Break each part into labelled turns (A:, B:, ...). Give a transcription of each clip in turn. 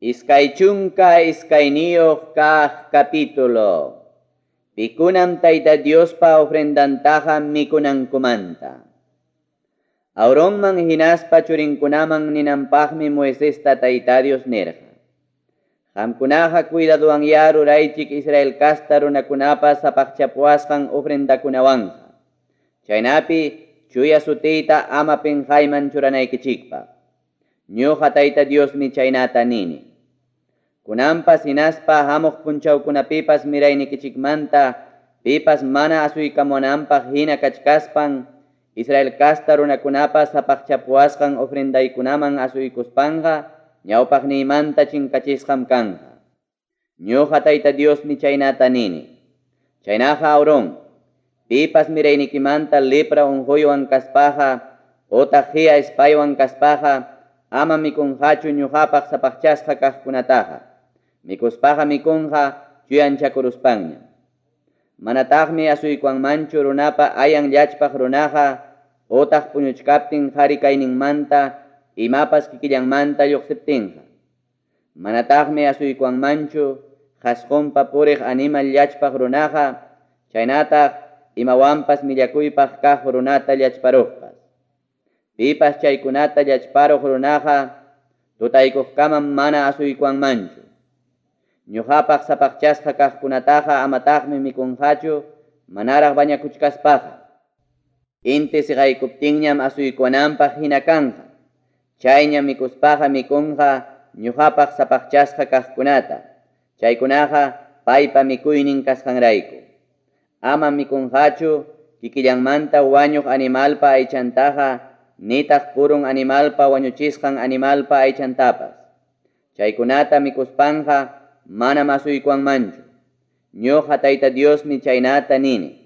A: Iskaychunka iskayniyuq kaq capítulo. Pikunam Tayta Diospa ofrendantaqa mikunankumanta. Auronman hinaspa churinkunaman ninampaqmi Moisesta Tayta Dios nirqa. Qamkunaqa cuidaduwan ruraychik Israel kasta runakunapa sapaqchapuasqan ofrendakunawanqa. Chaynapi chuya sutiyta ama pinqayman churanaykichikpaq. Ñuqa Tayta Diosmi chaynata nini. Kunampas hinaspa hamuq punchawkunapipas miraynikichikmanta pipas mana asuykamunanpaq hina kachkaspan Israel kasta runakunapas sapaqchapuasqan ofrendaykunaman asuykuspanqa ñawpaqniymanta chinkachisqam kanqa. Ñuqa Tayta Diosmi chaynata nini. Chaynaqa Aarón, pipas miraynikimanta lepra unquywan kaspaqa utaq hiya ispaywan kaspaqa ama mikunqachu ñuqapaq sapaqchasqa kaqkunataqa. Mikuspaqa mikunqa chuyanchakuruspanña. Manataqmi asuykuanmanchu runapa ayan llachpaq runaqa utaq puñuchkaptin qhari kayninmanta imapas kikillanmanta lluqsiptinqa. Manataqmi asuykuanmanchu qhasqunpa puriq animal llachpaq runaqa chaynataq imawanpas millakuypaq kaq runata llachparuqpas. Pipas chaykunata llachparuq runaqa tutaykuqkamam mana asuykuanmanchu. Ñuqapaq sapaqchasqa kaqkunataqa amataqmi mikunqachu manaraq bañakuchkaspaqa. Inti siqaykuptinñam asuykunanpaq hina kanqa. Chayña mikuspaqa mikunqa ñuqapaq sapaqchasqa kaqkunata. Chaykunaqa paypa mikuynin kasqanrayku. Ama mikunqachu kikillanmanta wañuq animalpa aychantaqa nitaq purun animalpa wañuchisqan animalpa aychantapas. Chaykunata mikuspanqa manam asuykuanmanchu. Ñuqa Tayta Diosmi chaynata nini.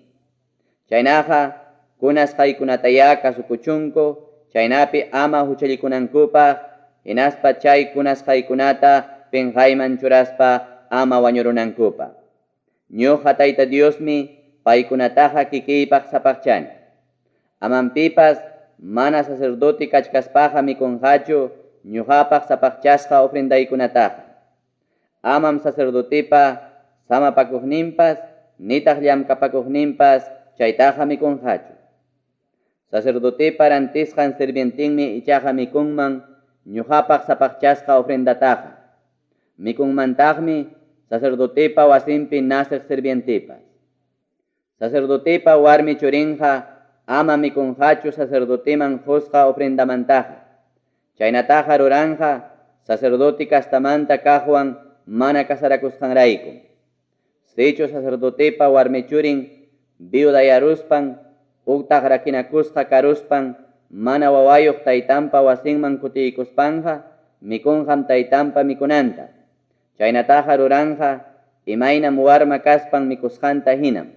A: Chaynaqa kunasqaykunataya kasukuchunku, chaynapi ama huchallikunankupaq, hinaspa chay kunasqaykunata pinqayman churaspa ama wañurunankupaq. Ñuqa Tayta Diosmi paykunataqa kikiypaq sapaqchani. Aman pipas mana sacerdote kachkaspaqa mikunqachu ñuqapaq sapaqchasqa ofrendaykunataqa. Amam sacerdotepa samapakuqninpas nitaq llamkapakuqninpas chaytaqa mikunqachu. Sacerdotepa rantisqan sirvientinmi ichaqa mikunman ñuqapaq sapaqchasqa ofrendataqa. Mikunmantaqmi sacerdotepa wasinpi nasiq sirvientepas. Sacerdotepa warmi churinqa ama mikunqachu sacerdoteman qusqa ofrendamantaqa. Chaynataqa ruranqa sacerdote kastamanta kaqwan mana kasarakusqanrayku. Sichu sacerdotepa warmi churin viudayaruspan utaq rakinakusqa karuspan mana wawayuq taytanpa wasinman kutiykuspanqa mikunqam taytanpa mikunanta. Chaynataqa ruranqa imaynam warma kaspan mikusqanta hinam.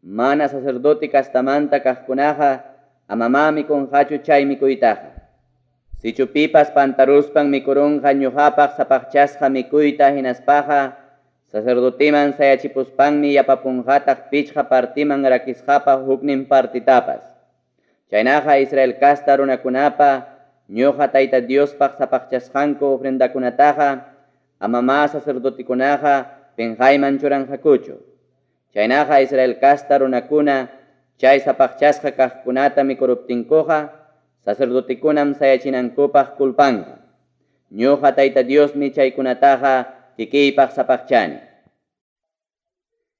A: Mana sacerdote kastamanta kaqkunaqa amama mikunqachu chay mikuytaqa. Sichu pipas pantaruspan mikurunqa ñuqapaq sapaqchasqa mikuyta hinaspaqa sacerdoteman sayachipuspanmi yapapunqataq pichqa partiman rakisqapa huknin partitapas. Chaynaqa Israel kasta runakunapa ñuqa Tayta Diospaq sapaqchasqanku ofrendakunataqa amama sacerdotekunaqa pinqayman churanqakuchu. Chaynaqa Israel kasta runakuna chay sapaqchasqa kaqkunata mikuruptinkuqa sacerdotekunam sayachinankupaq kulpanqa. Ñuqa Tayta Diosmi chaykunataqa kikiypaq sapaqchani.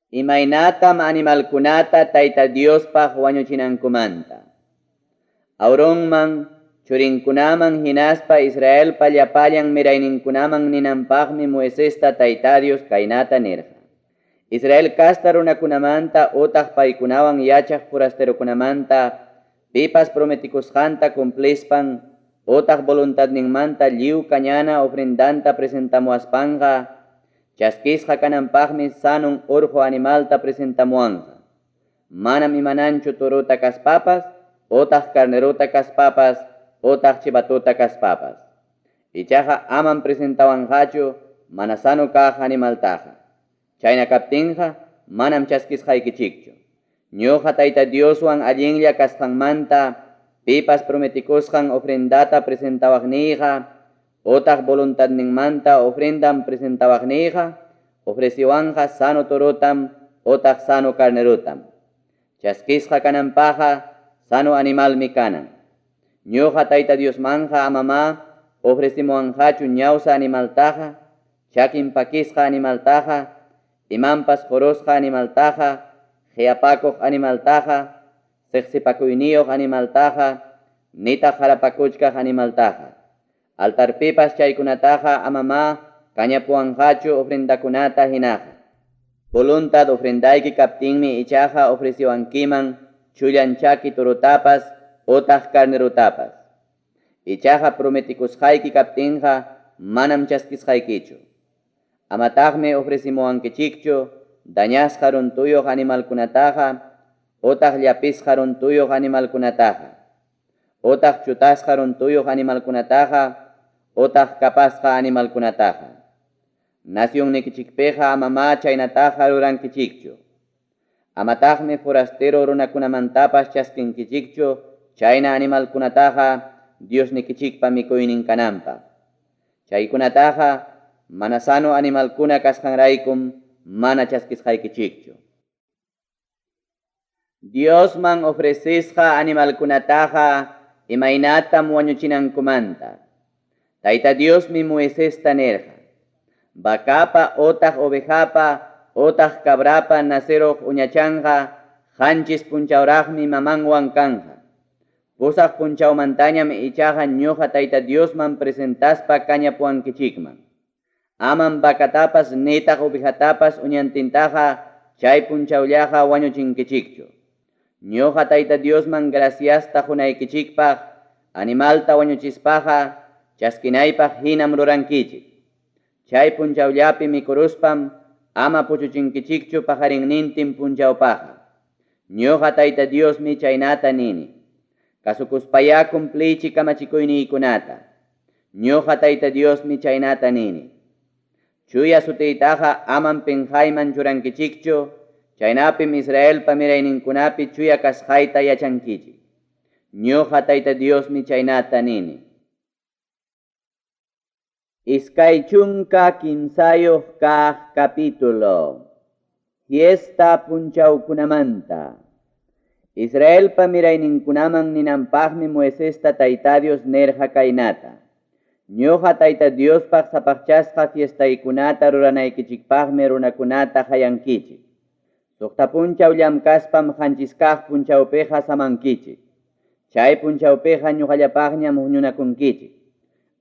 A: Imaynatam animalkunata Tayta Diospaq wañuchinankumanta. Auronman churinkunaman hinaspa Israelpa llapallan mirayninkunaman ninampaqmi Moisesta Tayta Dios kaynata nirqa. Israel kasta runakunamanta utaq paykunawan yachaq forasterokunamanta pipas prometikusqanta cumplispan utaq voluntadninmanta lliw kañana ofrendanta presentamuaspanqa chaskisqa kananpaqmi sanun urqu animalta presentamuanqa. Manam imananchu turuta kaspapas utaq carneruta kaspapas utaq chivatuta kaspapas. Ichaqa aman presentawanqachu mana sanu kaq animaltaqa. Chayna kaptinqa manam chaskisqaykichikchu. Ñuqa Tayta Dioswan allinlla kasqanmanta pipas prometikusqan ofrendata presentawaqniyqa Otaq voluntad ninmanta ofrendan presentawaqniyqa, ofreciwanqa sano torotam, otaq sano carnerotam. Chaskisqa kananpaqa sano animalmi kanan. Ñuqa Tayta Diosmanqa amama ofrecimuwanqachu ñawsa animaltaqa, chakin pakisqa animaltaqa, imanpas jorosqa animaltaqa, qhiyapakuq animaltaqa, siqsipakuyniyoq animaltaqa, nitaq harapakuchkaq animaltaqa. Altarpipas chaykunataqa amama kañapuwanqachu ofrendakunata hinaqa. Voluntad ofrendayki kaptinmi ichaqa ofreciwankiman chullanchaki torotapas, otaq carnerotapas. Ichaqa prometikusqayki kaptinqa manam chaskisqaykichu. Amataqmi ofrecimuwankichikchu dañasqa runtuyuq animalkunataqa, otaq llapisqa runtuyuq animalkunataqa, otaq chutasqa runtuyuq animalkunataqa, otaq kapasqa animalkunataqa. Nacionnikichikpiqa amama chaynataqa rurankichikchu. Amataqmi forastero runakunamantapas chaskinkichikchu chayna animalkunataqa Diosnikichikpa mikuynin kananpaq. Chaykunataqa mana sano animalkuna kasqanraykum mana chaskisqaykichikchu. Diosman ofrecisqa animalkunataqa imaynatam wañuchinankumanta. Tayta Diosmi Moisesta nirqa, vacapa otaq ovejapa otaq cabrapa naseroq uñachanqa qanchis punchawraqmi mamanwan kanja. Pusaq punchawmantañam ichaqa ñuqa Tayta Diosman presentaspa kañapuwankichikman. Aman vacatapas nitaq ovejatapas uñantintaqa chay punchawllaqa wañuchinkichikchu. Ñuqa Tayta Diosman graciasta hunaykichikpaq animalta wañuchispaqa chaskinaypaq hinam rurankichik. Chay punchawllapi mikuruspam ama puchuchinkichikchu pajarinnintin punchawpaqa. Ñuqa Tayta Diosmi chaynata nini. Kasukuspaya cumplichi kamachikuyniykunata. Ñuqa Tayta Diosmi chaynata nini. Chuya sutiytaqa aman penjayman churankichikchu, chaynapim Israelpa mirayninkunapi chuya kasqayta yachankichik. Ñuqa Tayta Diosmi chaynata nini. Iskay chunka kimsayuq kaq capítulo. Fiesta punchawkunamanta. Israelpa mirayninkunaman ninanpaqmi Moisesta Tayta Dios nerqa kaynata. Ñuqa Tayta Diospaq sapaqchasqa fiestaykunata ruranaykichikpaqmi runakunata hayankichik. Suqta punchaw llamkaspam qanchiskaq punchawpiqa samankichik. Chay punchawpiqa ñuqallapaqñam huñunakunkichik.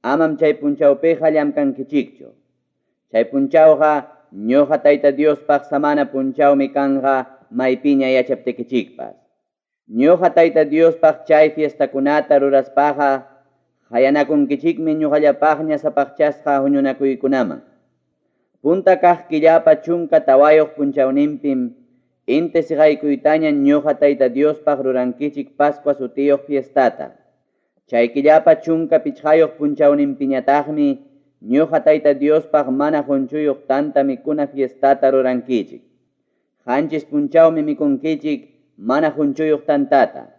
A: Amam chay punchawpiqa llamkankichikchu. Chay punchawqa ñuqa Tayta Diospaq samana punchawmi kanqa maypiña yachaptikichikpas. Ñuqa Tayta Diospaq chay fiestakunata ruraspaqa hayanakunkichikmi ñuqallapaqña sapaqchasqa huñunakuykunaman. Punta kaq killapa chunka tawayuq punchawninpim inti siqaykuytaña ñuqa Tayta Diospaq rurankichik Pascua sutiyuq fiestata. Chay killapa chunka pichqayuq punchawninpiñataqmi ñuqa Tayta Diospaq mana hunchuyuq tanta mikuna fiestata rurankichik. Qanchis punchawmi mikunkichik mana hunchuyuq tantata.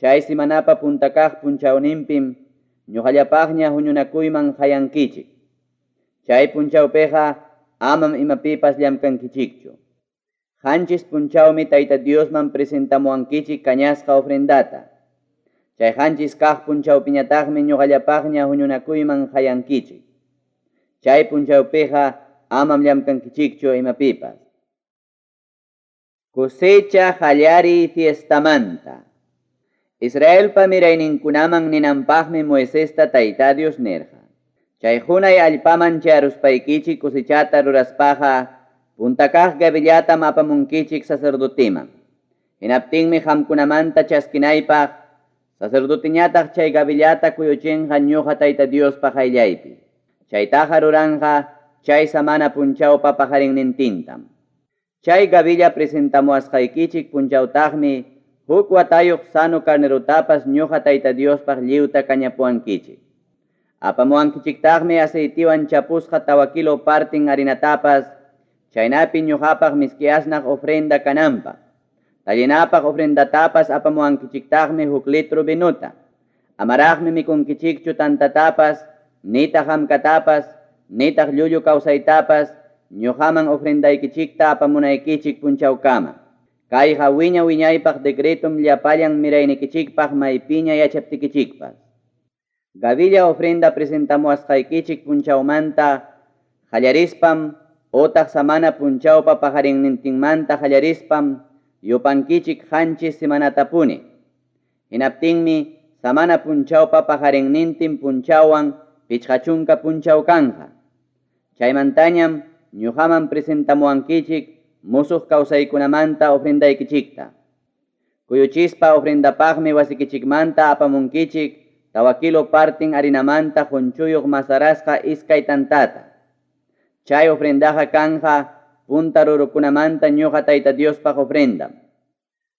A: Chay simanapa punta kaq punchawninpim ñuqallapaqña huñunakuyman hayankichik. Chay punchawpiqa amam imapipas llamkankichikchu. Qanchis punchawmi Tayta Diosman presentamuwankichik kañasqa ofrendata. Chay qanchis kaq punchawpiñataqmi ñuqallapaqña huñunakuyman hayankichik. Chay punchawpiqa amam llamkankichikchu imapipas. Cosecha qallari fiestamanta. Israelpa mirayninkunaman ninanpaqmi Moisesta Tayta Dios nerqa. Chay hunay allpaman charuspaykichik cosechata ruraspaqa punta kaq gavillatam apamunkichik sacerdotiman. Hinaptinmi qamkunamanta chaskinaypaq sacerdotiñataq chay gavillata kuyuchinqa ñuqa Tayta Diospaq ayllaypi. Chaytaqa ruranqa chay samana punchawpa pajarinnintintam. Chay gavilla presentamuasqaykichik punchawtaqmi huk watayuq sano carnerotapas ñuqa Tayta Diospaq lliwta kañapuwankichik. Apamuwankichiktaqmi aceitiwan chapusqa tawakilo partin harinatapas, chaynapi ñuqapaq miskiasnaq ofrenda kananpaq. Tallinapaq ofrendatapas apamuwankichiktaqmi huk litro vinuta. Amaraqmi mikunkichikchu tantatapas, nitaq hamkatapas, nitaq llullu kawsaytapas, ñuqaman ofrendaykichikta apamunaykichik punchawkama. Kayqa wiña wiñaypaq decretum llapallan miraynikichikpaq maypiña yachaptikichikpas. Gavilla ofrenda presentamuasqaykichik punchawmanta qallarispam, otaq samana punchawpa pajarinnintinmanta qallarispam, yupankichik qanchis semanatapuni. Hinaptinmi samana punchawpa pajarinnintin punchawan pichqachunka punchaw kanja. Chaymantañam ñuqaman presentamuankichik musuq kawsaykunamanta ofrendaykichikta. Kuyuchispa ofrendapaqmi wasikichikmanta apamunkichik tawa kilo partin harinamanta junchuyuq masarasqa iskay tantata. Chay ofrendaqa kanja punta rurukunamanta ñuqa Tayta Diospaq ofrendam.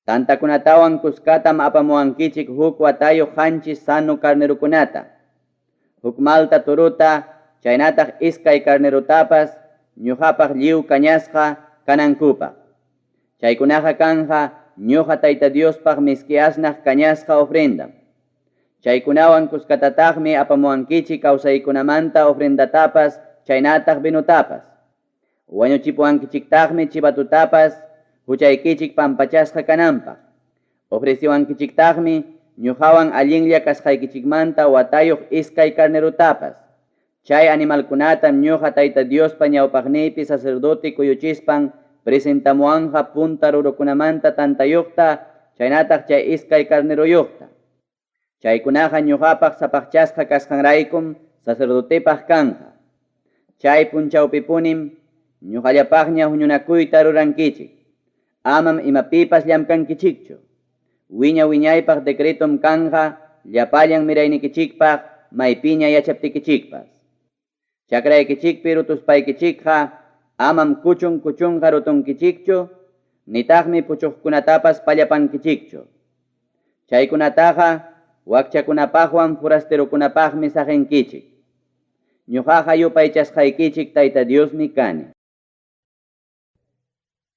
A: Tantakunatawan kuskatam apamuankichik huk watayuq qanchis sanu carnerukunata. Huk malta turuta, chaynataq iskay carnerutapas ñuqapaq lliw kañasqa kanankupaq. Chaykunaqa kanja ñuqa Tayta Diospaq miski asnaq kañasqa ofrendam. Chaykunawan kuskatataqmi apamuankichik kawsaykunamanta ofrendatapas chaynataq vinutapas. Wañuchipuankichiktaqmi chivatutapas huchaykichik pampachasqa kananpaq. Ofreciwankichiktaqmi ñuqawan allinlla kasqaykichikmanta watayuq iskay carnerutapas. Chay animalkunatam ñuqa Tayta Diospa ñawpaqniypi sacerdote kuyuchispan presentamuanja punta rurukunamanta tantayuqta chaynataq chay iskay carneruyuqta. Chaykunaqa ñuqapaq sapaqchasqa kasqanraykum sacerdotepaq kanja. Chay punchawpipunim ñuqallapaqña huñunakuyta rurankichik. Amam imapipas llamkankichikchu. Wiña wiñaypaq decretum kanja llapallan miraynikichikpaq maypiña yachaptikichikpas. Chakraykichikpi rutuspaykichikqa amam kuchunqa rutunkichikchu, nitaqmi puchuqkunatapas pallapankichikchu. Chaykunataqa wakchakunapaqwan forasterukunapaqmi saqinkichik. Ñuqaqa yupaychasqaykichik Tayta Diosmi kani.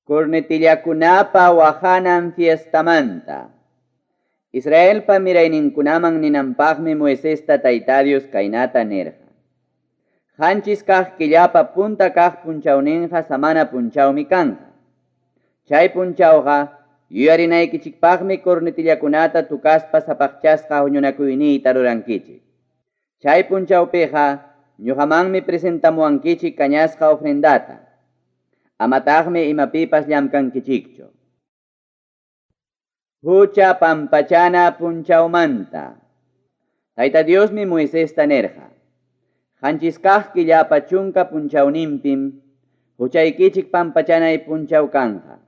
A: Kurnitillakunapa wahanan fiestamanta. Israelpa mirayninkunaman ninanpaqmi Moisesta Tayta Dios kaynata nirqa. Qanchis kaq killapa punta kaq punchawninqa samana punchawmi kanja. Chay punchawqa yuyarinaykichikpaqmi kurnitillakunata tukaspa sapaqchasqa huñunakuyniyta rurankichik. Chay punchawpiqa ñuqamanmi presentamuankichik kañasqa ofrendata. Amataqmi imapipas llamkankichikchu. Hucha pampachana punchawmanta. Tayta Diosmi Moisesta nirqa. Qanchis kaq killapa chunka punchawninpim huchaykichik pampachanay punchaw kanja.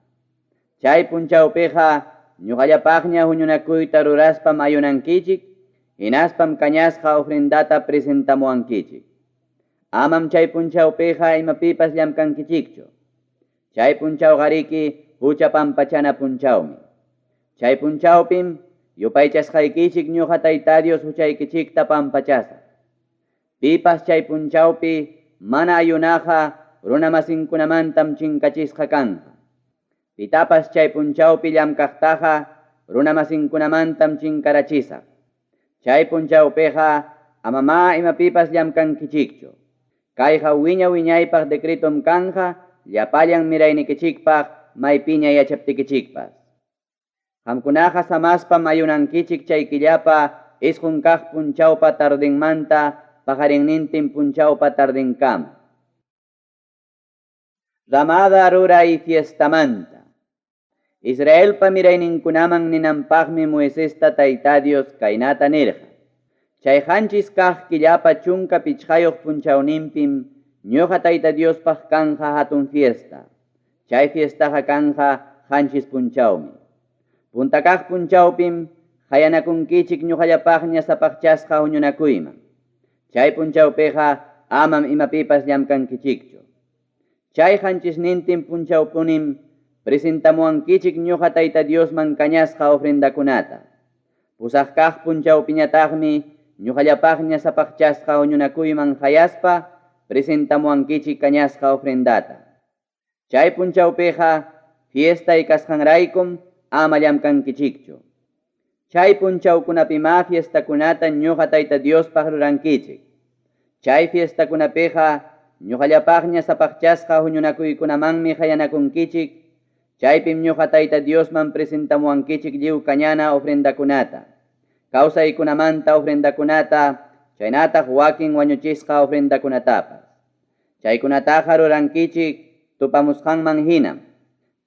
A: Chay punchawpiqa ñuqallapaqña huñunakuyta ruraspam ayunankichik, hinaspam kañasqa ofrendata presentamuankichik. Amam chay punchawpiqa imapipas llamkankichikchu. Chay punchawqariki hucha pampachana punchawmi. Chay punchawpim yupaychasqaykichik ñuqa Tayta Dios huchaykichikta pampachasaq. Pipas chay punchawpi mana ayunaqa runamasinkunamantam chinkachisqa kanja. Pitapas chay punchawpi llamkaqtaqa runamasinkunamantam chinkarachisaq. Chay punchawpiqa amama imapipas llamkankichikchu. Kayqa wiña wiñaypaq decretum kanja llapallan miraynikichikpaq maypiña yachaptikichikpas. Qamkunaqa samaspam ayunankichik chay killapa isqun kaq punchawpa tardinmanta pajarinnintin punchawpa tardinkama. Ramada ruray fiestamanta. Israelpa mirayninkunaman ninanpaqmi Moisesta Tayta Dios kaynata nirqa. Chay qanchis kaq killapa chunka pichqayuq punchawninpim ñuqa Tayta Diospaq kanja hatun fiesta. Chay fiestaqa kanja qanchis punchawmi. Punta kaq punchawpim hayanakunkichik ñuqallapaqña sapaqchasqa huñunakuyman. Chay punchawpiqa amam imapipas llamkankichikchu. Chay qanchisnintin punchawpunim presentamuankichik ñuqa Tayta Diosman kañasqa ofrendakunata. Pusaq kaq punchawpiñataqmi ñuqallapaqña sapaqchasqa huñunakuyman hayaspa presentamuankichik kañasqa ofrendata. Chay punchawpiqa fiestay kasqanraykum ama llamkankichikchu. Chay punchawkunapima fiestakunata ñuqa Tayta Diospaq rurankichik. Chay fiestakunapiqa ñuqallapaqña sapaqchasqa huñunakuykunamanmi hayanakunkichik. Chaypim ñuqa Tayta Diosman presentamuwankichik lliw kañana ofrendakunata, kawsaykunamanta ofrendakunata, chaynataq wakin wañuchisqa ofrendakunatapas. Chaykunataqa rurankichik tupamusqanman hinam.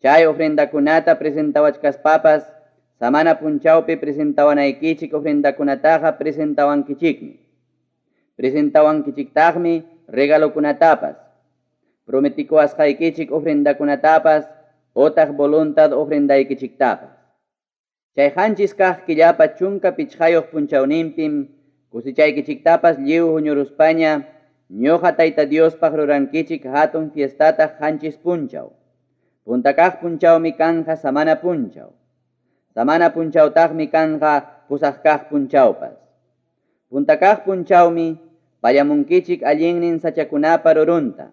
A: Chay ofrendakunata presentawachkaspapas samana punchawpi presentawanaykichik ofrendakunataqa presentawankichikmi. Presentawankichiktaqmi regalokunatapas, prometikuwasqaykichik ofrendakunatapas, otaq voluntad ofrendaykichiktapas. Chay qanchis kaq killapa chunka pichqayuq punchawninpim kusichaykichiktapas lliw huñuruspaña ñuqa Tayta Diospaq rurankichik hatun fiestata qanchis punchaw. Punta kaq punchawmi kanja samana punchaw. Samana punchawtaqmi kanja pusaq kaq punchawpas. Punta kaq punchawmi pallamunkichik allinnin sachakunapa rurunta.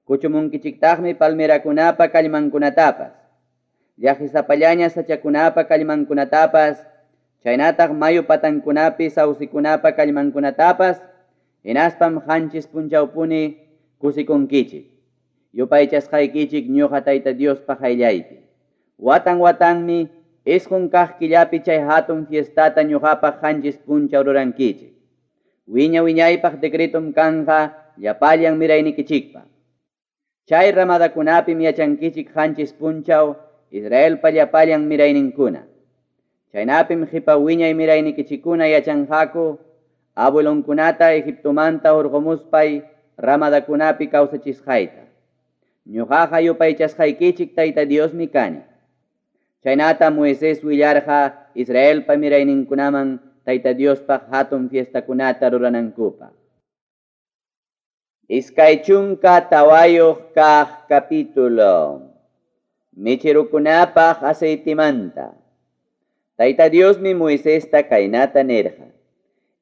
A: Kuchumunkichiktaqmi palmerakunapa kallmankunatapas. Llakisapallaña sachakunapa kallmankunatapas, chaynataq mayu patankunapi sausikunapa kallmankunatapas, hinaspam qanchis punchawpuni kusikunkichik. Yupaychasqaykichik ñuqa Tayta Diospaq ayllaypi. Watan watanmi isqun kaq killapi chay hatun fiestata ñuqapaq qanchis punchaw rurankichik. Wiña wiñaypaq decretum kanja llapallan miraynikichikpaq. Chay ramadakunapim yachankichik qanchis punchaw Israelpa llapallan mirayninkuna. Chaynapim qipa wiñay miraynikichikuna yachanqaku abuelonkunata Egiptomanta hurqumuspay ramadakunapi kawsachisqayta. Ñuqaqa yupaychasqaykichik Tayta Diosmi kani. Chaynata Moisés willarqa Israelpa mirayninkunaman Tayta Diospaq hatun fiestakunata ruranankupaq. Iskay chunka tawayuq kaq capítulo. Michirukunapaq aceitimanta. Tayta Diosmi Moisesta kaynata nirqa.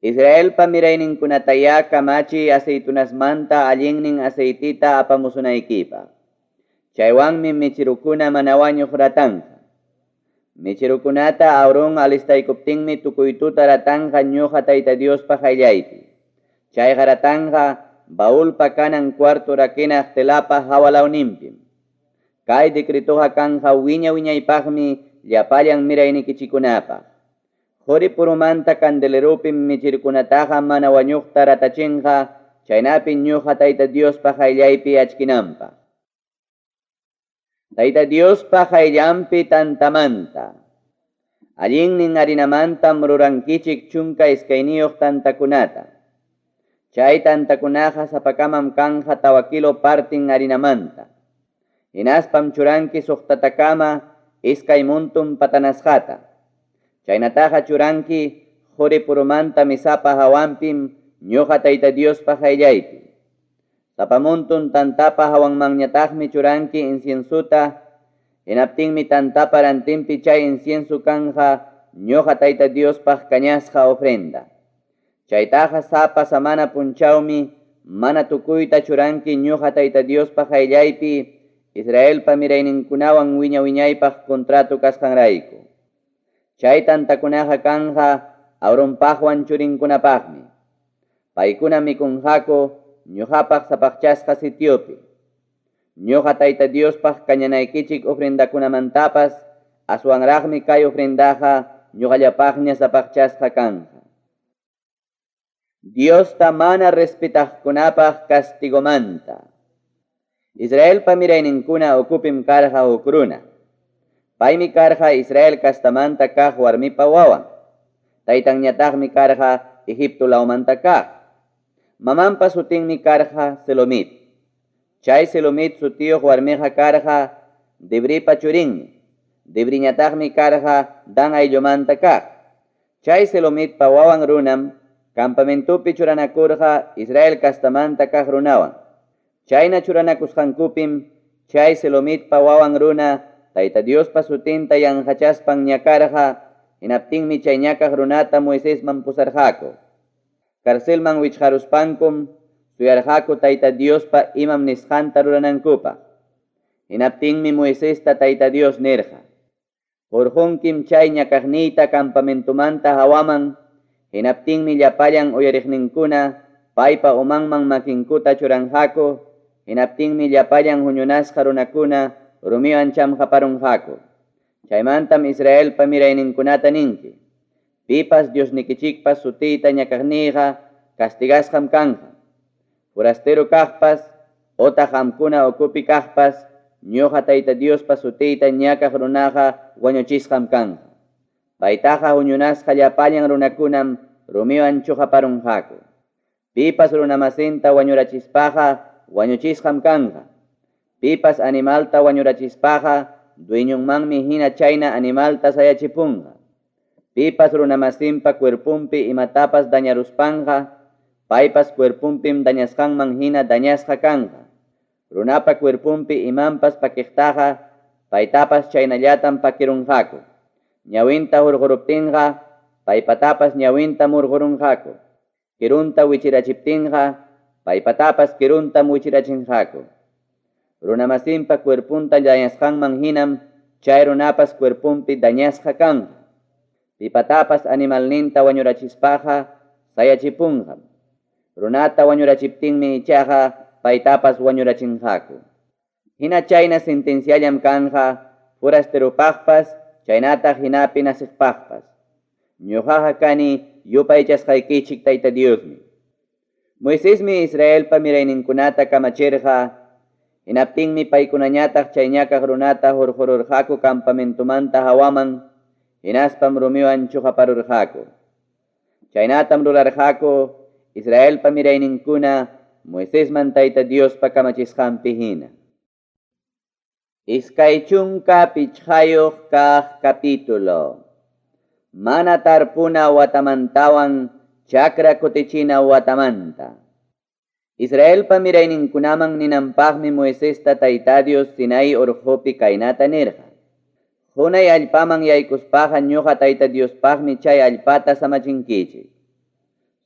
A: Israelpa mirayninkunataya kamachi aceitunasmanta allinnin aceitita apamusunaykipaq. Chaywanmi michirukuna mana wañuq ratanqa. Michirukunata Aaron alistaykuptinmi tukuytuta ratanqa ñuqa Tayta Diospaq ayllaypi. Chayqa ratanqa baulpa kanan cuarto rakinaq telapa hawalawninpim. Kay decretoqa kanja wiña wiñaypaqmi llapallan miraynikichikunapaq. Quri purumanta candeleropim michirkunataqa mana wañuqta ratachinqa, chaynapi ñuqa Tayta Diospaq ayllaypi achkinanpaq. Tayta Diospaq ayllampi tantamanta. Allinnin harinamantam rurankichik chunka iskayniyuq tantakunata. Chay tantakunaqa sapakamam kanja tawakilo partin harinamanta. Hinaspam churanki suqtatakama iskay muntum patanasqata. Chaynataqa churanki quri purumanta misapa hawanpim ñuqa Tayta Diospaq ayllaypi. Sapamuntun tantapa hawanmanñataqmi churanki inciensuta, hinaptinmi tantapa rantinpi chay inciensu kanja ñuqa Tayta Diospaq kañasqa ofrenda. Chaytaqa sapa samana punchawmi mana tukuyta churanki ñuqa Tayta Diospaq ayllaypi Israelpa mirayninkunawan wiña wiñaypaq contrato kasqanrayku. Chay tantakunaqa kanja Aaronpaqwan churinkunapaqmi. Paykuna mikunqaku ñuqapaq sapaqchasqa sitiopi. Ñuqa Tayta Diospaq kañanaykichik ofrendakunamantapas aswanraqmi kay ofrendaqa ñuqallapaqña sapaqchasqa kanja. Diosta mana respetaqkunapaq castigomanta. Israelpa mirayninkuna ukupim karqa huk runa. Paymi karqa Israel kastamanta kaq warmipa wawan. Taytanñataqmi karqa Egipto lawmanta kaq. Mamanpa sutinmi karqa Selomit. Chay Selomit sutiyuq warmiqa karqa Debripa churinmi. Debriñataqmi karqa Dan ayllumanta kaq. Chay Selomitpa wawan runam campamentupi churanakurqa Israel kastamanta kaq runawan. Chayna churanakusqankupim chay Selomitpa wawan runa Tayta Diospa sutinta yanqachaspan ñakarqa, hinaptinmi chay ñakaq runata Moisésman pusarqaku. Karcelman wichqaruspankum suyarqaku Tayta Diospa imam nisqanta ruranankupaq. Hinaptinmi Moisesta Tayta Dios nirqa. Urqunkim chay ñakaqniyta campamentumanta hawaman, hinaptinmi llapallan uyariqninkuna paypa umanman makinkuta churanjaku, hinaptinmi llapayan huñunasqa runakuna rumiwan chamqaparunjaku. Chaymantam Israelpa mirayninkunata ninki: pipas Diosnikichikpas sutiyta ñakaqniyqa castigasqam kanja. Forastero kaqpas, otaq qamkuna ukupi kaqpas, ñuqa Tayta Diospa sutiyta ñakaq runaqa wañuchisqam kanja. Paytaqa huñunasqa llapayan runakunam rumiwan chuqaparunjaku. Pipas runamasinta wañurachispaqa wañuchisqam kanja. Pipas animalta wañurachispaqa dueñunmanmi hina chayna animalta sayachipunqa. Pipas runamasinpa cuerpumpi imatapas dañaruspanqa, paypas cuerpumpim dañasqanman hina dañasqa kanja. Runapa cuerpumpi imanpas pakiqtaqa, paytapas chaynallatam pakirunjaku. Ñawinta hurquruptinqa, paypatapas ñawinta murqurunjaku. Kirunta wichirachiptinqa, paypatapas kiruntam wichirachinjaku. Runamasinpa cuerpunta dañasqanman hinam chay runapas cuerpumpi dañasqa kanja. Pipatapas animalninta wañurachispaqa sayachipunqam. Runata wañurachiptinmi ichaqa paytapas wañurachinjaku. Hina chayna sentenciallam kanja forasteropaqpas, chaynataq hinapi nasiqpaqpas. Ñuqaqa kani yupaychasqaykichik Tayta Diosmi. Moisesmi Israelpa mirayninkunata kamachirqa, hinaptinmi paykunañataq chay ñakaq runata hurqururqaku campamentumanta hawaman, hinaspam rumiwan chuqaparurqaku. Chaynatam rurarqaku Israelpa mirayninkuna Moisesman Tayta Diospa kamachisqanpi hina. Iskay chunka pichqayuq kaq capítulo. Mana tarpuna watamantawan chakra kutichina watamanta. Israelpa mirayninkunaman ninanpaqmi Moisesta Tayta Dios Sinai urqupi kaynata nirqa: Hunay allpaman yaykuspaqa ñuqa Tayta Diospaqmi chay allpata samachinkichik.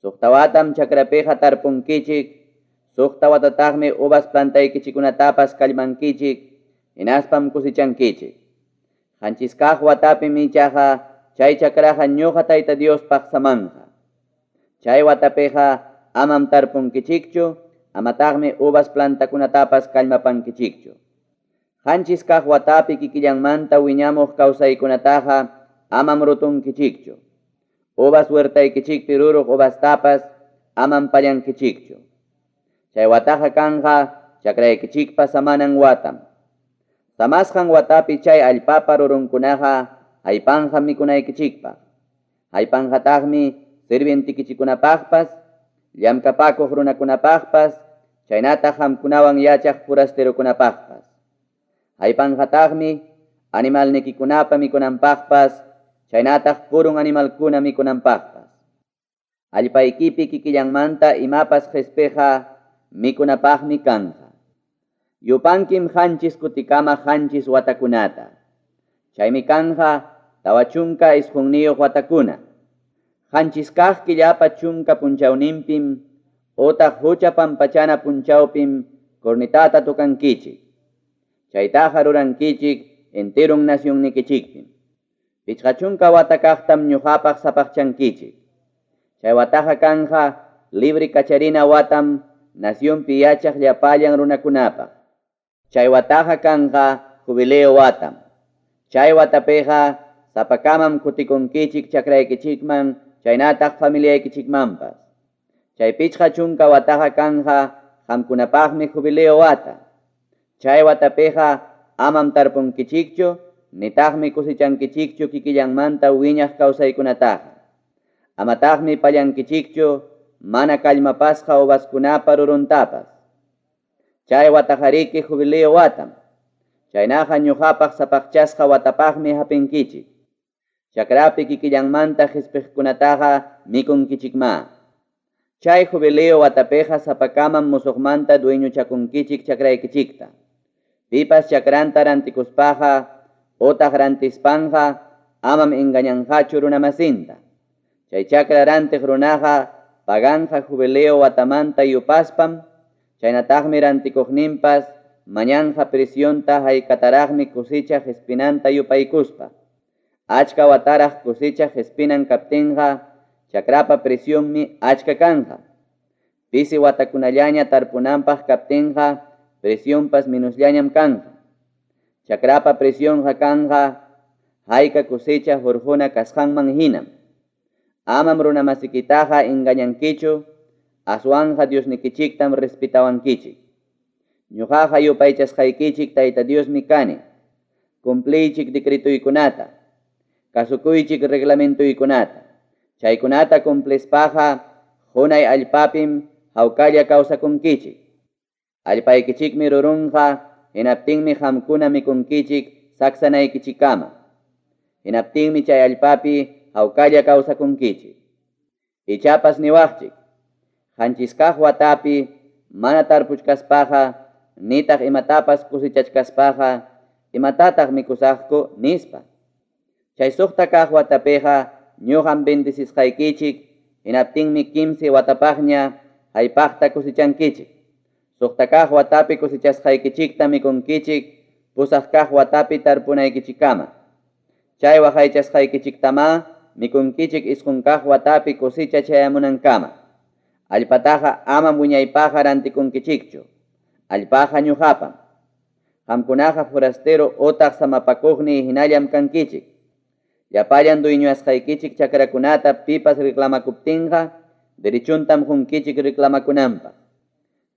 A: Suqta watam chakrapiqa tarpunkichik, suqta watataqmi uvas plantaykichikunatapas kallmankichik, hinaspam kusichankichik. Qanchiskaq watapim ichaqa chay chakraqa ñuqa Tayta Diospaq samanqa. Chay watapiqa amam tarpunkichikchu, amataqmi uvas plantakunatapas kallmapankichikchu. Qanchiskaq watapi kikillanmanta wiñamuq kawsaykunataqa amam rutunkichikchu. Uvas huertaykichikpi ruruq uvastapas amam pallankichikchu. Chay wataqa kanja chakraykichikpa samanan watam. Samasqan watapi chay allpapa rurunkunaqa aypanja mikunaykichikpaq. Aypanjataqmi sirvientikichikunapaqpas, llamkapakuq runakunapaqpas, chaynataq qamkunawan yachaq forasterokunapaqpas. Aypanjataqmi animalnikikunapa mikunanpaqpas, chaynataq purun animalkuna mikunanpaqpas. Allpaykipi kikillanmanta imapas qespeqa mikunapaqmi kanja. Yupankim qanchis kutikama qanchis watakunata. Chaymi kanja tawa chunka isqunniyuq watakuna. Qanchiskaq killapa chunka punchawninpim, utaq hucha pampachana punchawpim cornitata tukankichik. Chaytaqa rurankichik enterun nacionnikichikpim. Pichqa chunka watakaqtam ñuqapaq sapaqchankichik. Chay wataqa kanja libre kacharina watam nacionpi yachaq llapallan runakunapaq. Chay wataqa kanja jubileo watam. Chay watapiqa sapakamam kutikunkichik chakraykichikman, chaynataq familiaykichikmanpas. Chay pichqa chunka wataqa kanja qamkunapaqmi jubileo wata. Chay watapiqa amam tarpunkichikchu, nitaqmi kusichankichikchu kikillanmanta wiñaq kawsaykunataqa. Amataqmi pallankichikchu mana kallmapasqa uvaskunapa ruruntapas. Chay wataqariki jubileo watam. Chaynaqa ñuqapaq sapaqchasqa watapaqmi hapinkichik. Chakrapi kikillanmanta qhispiqkunataqa mikunkichikma. Chay jubileo watapiqa sapakaman musuqmanta dueñuchakunkichik chakraykichikta. Pipas chakranta rantikuspaqa, utaq rantispanqa amam engañanqachu runamasinta. Chay chakra rantiq runaqa paganja jubileo watamanta yupaspam, chaynataqmi rantikuqninpas mañanja presionta haykataraqmi kusicha qhispinanta yupaykuspa. Achka wataraq kusicha qhispinan kaptinqa chakrapa presionmi achka kanja. Pisi watakunallaña tarpunanpaq kaptinqa presionpas minusllañam kanja. Chakrapa presionqa kanja hayka cosecha hurjuna kasqanman hinam. Amam runamasikitaqa engañankichu, aswanja Diosnikichiktam respetawankichik. Ñuqaqa yupaychasqaykichik Tayta Diosmi kani. Cumpliychik decretuykunata, kasukuychik reglamentuykunata. Chaykunata cumplespaqa hunay allpapim hawkalla kawsakunkichik. Allpaykichikmi rurunqa, hinaptinmi hamkuna mikunkichik saksanaykichikama. Hinaptinmi chay allpapi hawkalla kawsakunkichik. Ichapas niwaqchik, hanchiskaq watapi mana tarpuchkaspaqa, nitaq imatapas kusichachkaspaqa, imatataq mikusaqku nispa. Chay suqta kaq watapiqa ñuqam bendisisqaykichik, hinaptinmi 15 watapaqña haypaqta kusichankichik. Suqta kaq watapi kusichasqaykichikta mikunkichik, pusaq kaq watapi tarpunaykichikama. Chay waqaychasqaykichiktama mikunkichik isqun kaq watapi kusicha chayamunankama. Allpataqa amam wiñaypaqa rantikunkichikchu. Allpaqa ñuqapam. Qamkunaqa forastero utaq samapakuqni hinallam kankichik. Llapallan dueñuasqaykichik chakrakunata pipas reclamakuptinqa, derechuntam junkichik reclamakunanpaq.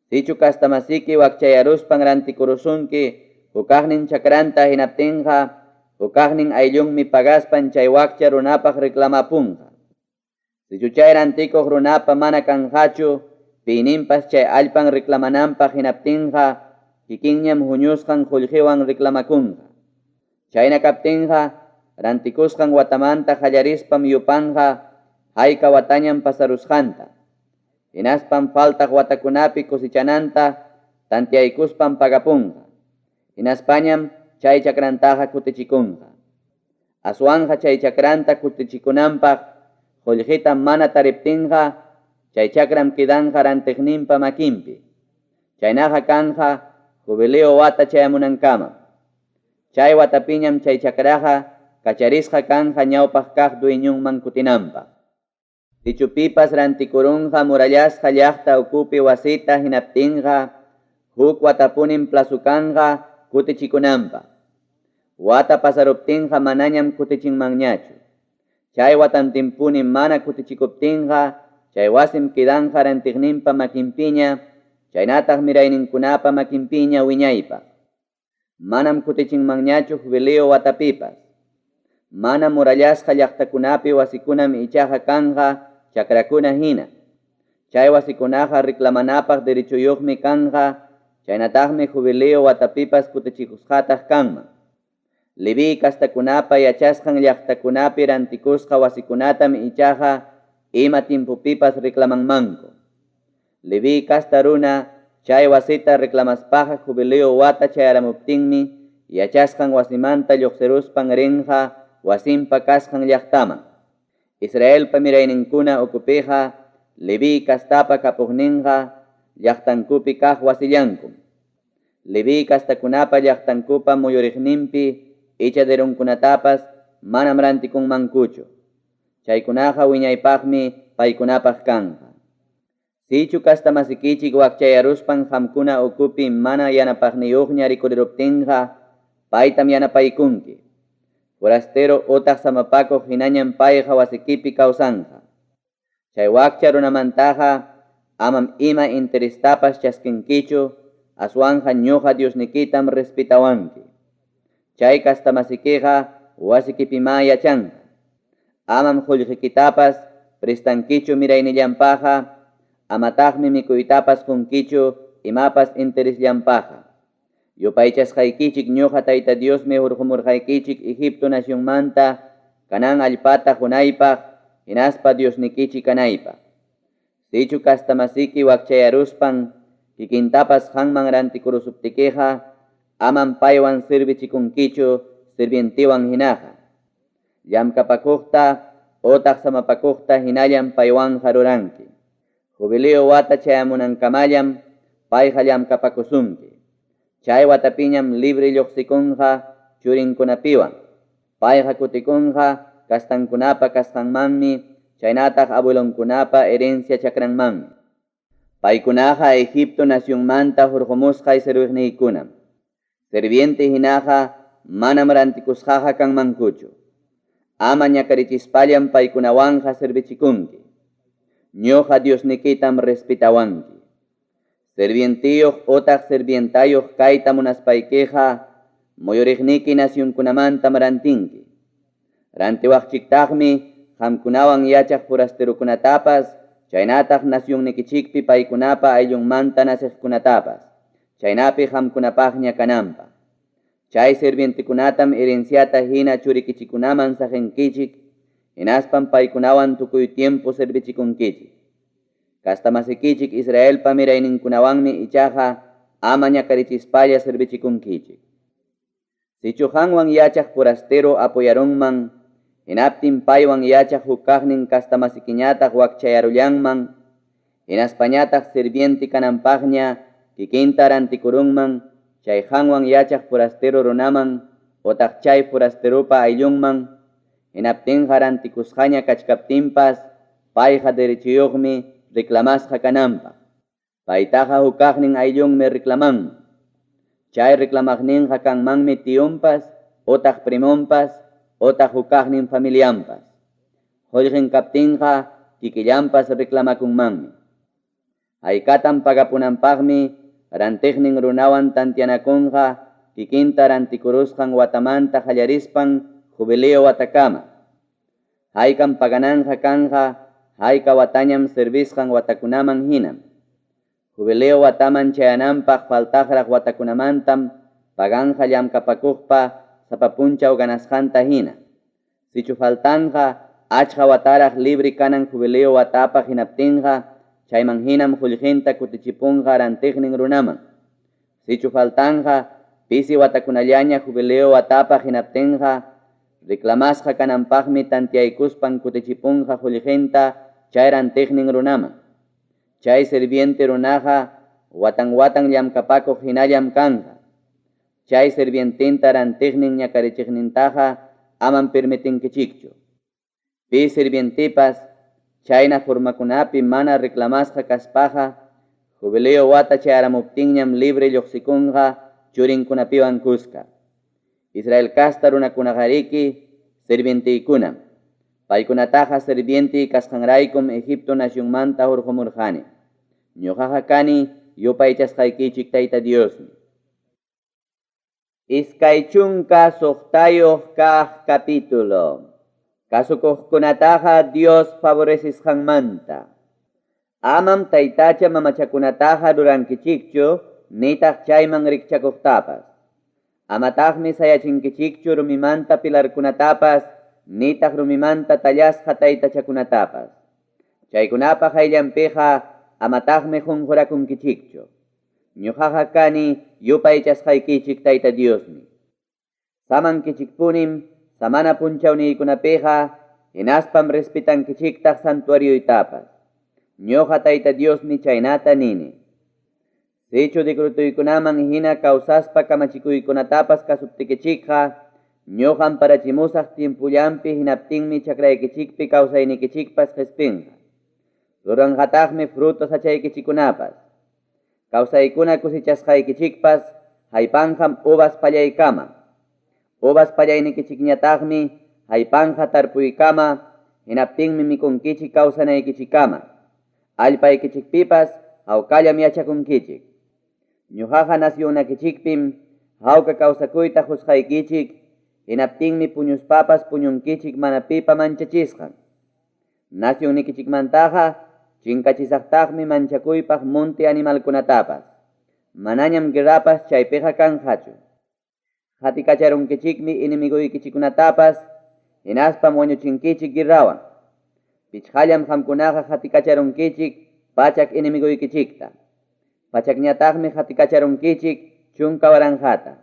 A: Sichu kastamasiki wakchayaruspan rantikurusunki, hukaqnin chakranta hinaptinqa, hukaqnin ayllunmi pagaspan chay wakcha runapaq reclamapunqa. Sichu chay rantikuq runapa mana kanqachu, piyninpas chay allpan reclamananpaq hinaptinqa, kikinñam huñusqan qullqiwan reclamakunqa. Chayna kaptinqa, rantikusqan watamanta qallarispam yupanqa, hayka watañam pasarusqanta. Hinaspam faltaq watakunapi kusichananta, tantiaykuspam pagapunqa. Hinaspañam chay chakrantaqa kutichikunqa. Aswanja chay chakranta kutichikunanpaq, qullqita mana tariptinqa, chay chakram kidanqa rantiqninpa makinpi. Chaynaqa kanqa jubileo wata chayamunankama. Chay watapiñam chay chakraqa kacharisqa kanqa ñawpaq kaq dueñunman kutinanpaq. Sichupipas rantikurunqa murallasqa llaqta ukupi wasita hinaptinqa, huk watapunin plasukanqa kutichikunanpaq. Wata pasaruptinqa manañam kutichinmanñachu. Chay watantinpunin mana kutichikuptinqa, chay wasim kidanqa rantiqninpa makinpiña, chaynataq mirayninkunapa makinpiña wiñaypaq. Manam kutichinmanñachu jubileo watapipas. Mana murallasqa llaqtakunapi wasikunam ichaqa kanqa chakrakuna hina. Chay wasikunaqa reclamanapaq derechuyuqmi kanqa, chaynataqmi jubileo watapipas kutichikusqataq kanman. Leví kastakunapa yachasqan llaqtakunapi rantikusqa wasikunatam ichaqa ima timpupipas reclamanmanku. Leví kasta runa chay wasita reclamaspaqa jubileo wata chayaramuptinmi yachasqan wasimanta lluqsiruspan rinqa wasimpa kasqan llaqtaman. Israelpa mirayninkuna ukupiqa Leví kastapa kapuqninqa llaqtankupi kaq wasillankum. Leví kastakunapa llaqtankupa muyuriqninpi ichaderunkunatapas manam rantikunmankuchu. Chaykunaqa wiñaypaqmi paykunapaq kanqa. Sichu kastamasikichik wakchayaruspan qamkuna ukupi mana yanapaqniyuqña rikuriruptinqa, paytam yanapaykunki. Forastero utaq samapakuq hinañam payqa wasikipi kawsanqa. Chay wakcha runamantaqa amam ima interestapas chaskinkichu, aswanja ñuqa Diosnikitam respetawanki. Chay kastamasikiqa wasikipima yachanqa. Amam qullqikitapas prestankichu miraynillanpaqa, amataqmi mikuytapas qunkichu imapas interesllampaqa. Yupaychasqaykichik ñuqa Tayta Diosmi hurqumurqaykichik Egipto nacionmanta, kanan allpata hunaypaq, hinaspa Diosnikichik kanaypaq. Sichu kastamasiki wakchayaruspan, kikintapas qanman rantikurusuptikiqa, amam paywan sirvichikunkichu sirvientiwan hinaqa. Llamkapakuqta utaq samapakuqta hinallam paywan haruranki. Jubileo wata chayamunankamallam payqa llamkapakusunki. Chay watapiñam libre lluqsikunqa churinkunapiwan. Payqa kutikunqa kastankunapa kasqanmanmi, chaynataq abuelonkunapa herencia chakranmanmi. Paikunaja Egipto nacionmanta hurqumusqa servikniykunam. Serviente hinaja manam rantikusqaqa kanmankuchu. Ama ñakarichispallam paykunawanja servichikunki. Ñoqa Diosnikitam respetawanki. Servientiyuq otaq servientayuq kayta munaspaykiqa muyuriqniki nacionkunamantam rantinki. Rantiwaqchiktaqmi qamkunawan yachaq forasterukunatapas chaynataq nacionnikichikpi paykunapa ayllunmanta nasiqkunatapas chaynapi qamkunapaqña kananpaq. Chay servientikunatam herenciata hina churikichikunaman saqinkichik hinaspam paykunawan tukuy tiempo servichikunkichik. Kastamasikichik Israelpa mirayninkunawanmi ichaqa ama ñakarichispalla servichikunkichik. Sichuqanwan yachaq forastero apoyarunman hinaptin paywan yachaq hukaqnin kastamasikiñataq wakchayarullanman hinaspañataq serviente kananpaqña kikinta rantikurunman chay qanwan yachaq forastero runaman otaq chay forasteropa ayllunman hinaptinqa rantikusqaña kachkaptinpas payqa derechuyuqmi reclamasqa kananpaq. Paytaqa hukaqnin ayllunmi reclamanman. Chay reclamaqninqa kanmanmi tiyunpas otaq primonpas otaq hukaqnin familianpas. Qullqin kaptinqa kikillanpas reclamakunmanmi. Haykatan pagapunanpaqmi rantiqnin runawan tantianakunqa kikinta rantikurusqan watamanta qallarispan jubileo watakama. Haykan pagananja kanja hayka watañam servisqan watakunaman hinam. Jubileo wataman chayananpaq faltaqraq watakunamantam paganja llamkapakuqpa sapapunchaw ganasqanta hina. Sichu faltanja achqa wataraq libre kanan jubileo watapaq hinaptinqa chayman hinam qullqinta kutichipunqa rantiqnin runaman. Sichu faltanja pisi watakunallaña jubileo watapaq hinaptinqa reclamasqa kananpaqmi tantiaykuspan kutichipunqa qullqinta chay rantiqnin runaman. Chay serviente runaqa watan llamkapakuq hinallam kanja. Chay servientinta rantiqnin ñakarichiqnintaqa aman permitinkichikchu. Pi servientipas chayna formakunapi mana reclamasqa kaspaqa jubileo wata chayaramuptinñam libre lluqsikunqa churinkunapiwan kuska. Israel kasta runakunaqariki servientiykunam. Paykunataqa servienti kasqanraykum Egipto nacionmanta hurqumurqani. Ñuqaqa kani yupaychasqaykichik Tayta Diosmi. Iskay chunka suqtayuq kaq capítulo. Kasukuqkunataqa Dios favorecisqanmanta. Amam taytacha mamachakunataqa rurankichikchu nitaq chayman rikchakuqtapas. Amataqmi sayachinkichikchu rumimanta pilarkunatapas nitaq rumimanta tallasqa taytachakunatapas. Chaykunapaq ayllampiqa amataqmi qunqurakunkichikchu. Ñuqaqa kani yupaychasqaykichik Tayta Diosmi. Samankichikpunim samana punchawniykunapiqa hinaspam respetankichiktaq santuariyuytapas. Ñuqa Tayta Diosmi chaynata nini. Sichu dikrutuykunaman hina kawsaspa kamachikuykunatapas kasuptikichikqa ñuqan parachimusaq tiempullampi hinaptinmi chakraykichikpi kawsaynikichikpas qespinqa. Ruranqataqmi frutos achaykichikunapas. Kawsaykuna kusichasqaykichikpas haypanqam uvas pallaykama. Uvas pallaynikichikñataqmi haypanqa tarpuykama hinaptinmi mikunkichik kawsanaykichikama. Allpaykichikpipas hawkallam yachakunkichik. Ñuqaqa nacionakichikpim hawka kawsakuyta husqaykichik hinaptinmi puñuspapas puñunkichik mana pipa manchachisqan. Nacionnikichikmantaqa chinkachisaqtaqmi manchakuypaq monte animalkunatapas. Manañam guerrapas chaypiqa kanqachu. Hatikacharunkichikmi inimiguykichikunatapas hinaspam wañuchinkichik guerrawan. Pichqallam qamkunaqa hatikacharunkichik pachak inimiguykichikta. Pachakñataqmi hatikacharunkichik chunka waranjata.